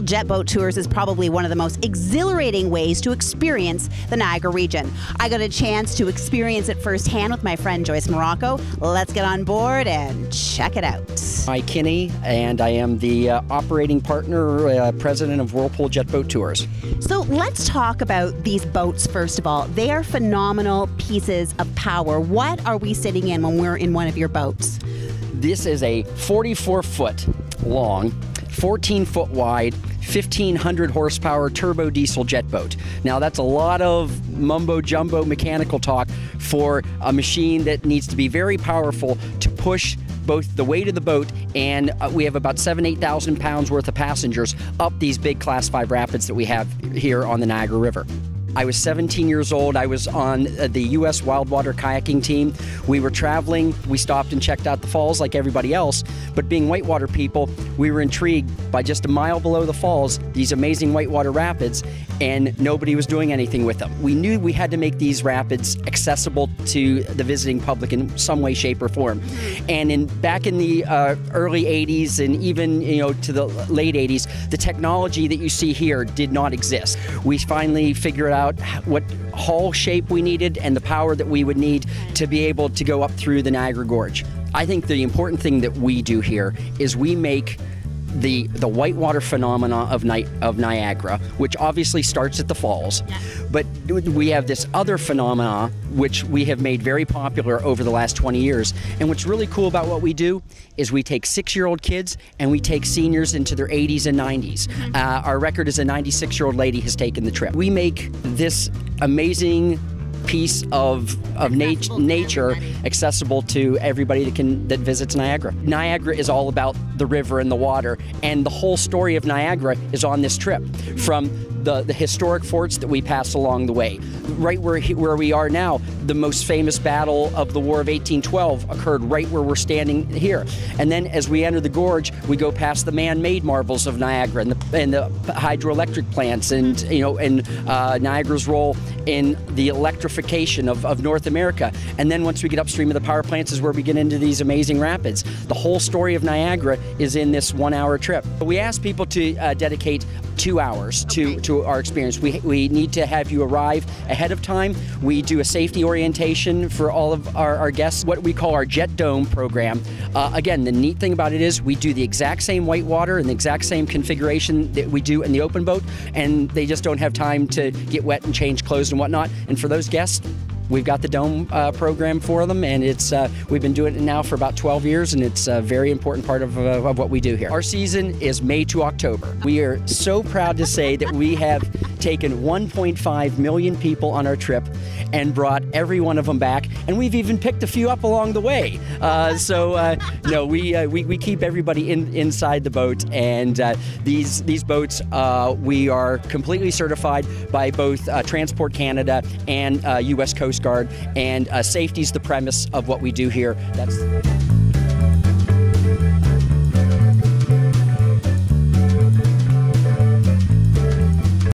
Jet Boat Tours is probably one of the most exhilarating ways to experience the Niagara region. I got a chance to experience it firsthand with my friend Joyce Morocco. Let's get on board and check it out. I'm Kinney, and I am the operating partner, president of Whirlpool Jet Boat Tours. So let's talk about these boats first of all. They are phenomenal pieces of power. What are we sitting in when we're in one of your boats? This is a 44-foot long, 14-foot wide, 1,500 horsepower turbo diesel jet boat. Now that's a lot of mumbo-jumbo mechanical talk for a machine that needs to be very powerful to push both the weight of the boat, and we have about 8,000 pounds worth of passengers up these big Class 5 rapids that we have here on the Niagara River. I was 17 years old. I was on the U.S. Wildwater kayaking team. We were traveling. We stopped and checked out the falls like everybody else. But being whitewater people, we were intrigued by just a mile below the falls, these amazing whitewater rapids, and nobody was doing anything with them. We knew we had to make these rapids accessible to the visiting public in some way, shape, or form. And back in the early 80s and even to the late 80s, the technology that you see here did not exist. We finally figured out what hull shape we needed and the power that we would need to be able to go up through the Niagara Gorge. I think the important thing that we do here is we make the whitewater phenomena of Niagara, which obviously starts at the falls, but we have this other phenomena which we have made very popular over the last 20 years. And what's really cool about what we do is we take 6-year-old kids and we take seniors into their 80s and 90s. Our record is a 96-year-old lady has taken the trip. We make this amazing piece of nature accessible to everybody that visits Niagara. Niagara is all about the river and the water, and the whole story of Niagara is on this trip, from the historic forts that we pass along the way. Right where we are now, the most famous battle of the War of 1812 occurred right where we're standing here. And then as we enter the gorge, we go past the man-made marvels of Niagara and the hydroelectric plants and Niagara's role in the electrification of North America. And then once we get upstream of the power plants is where we get into these amazing rapids. The whole story of Niagara is in this 1-hour trip. We ask people to dedicate 2 hours to our experience. We need to have you arrive ahead of time. We do a safety orientation for all of our guests, what we call our Jet Dome program. Again, the neat thing about it is we do the exact same whitewater and the exact same configuration that we do in the open boat, and they just don't have time to get wet and change clothes and whatnot. And for those guests, we've got the Dome program for them, and we've been doing it now for about 12 years, and it's a very important part of what we do here. Our season is May to October. We are so proud to say that we have taken 1.5 million people on our trip and brought every one of them back, and we've even picked a few up along the way. We keep everybody inside the boat, and these boats, we are completely certified by both Transport Canada and U.S. Coast Guard, and safety is the premise of what we do here.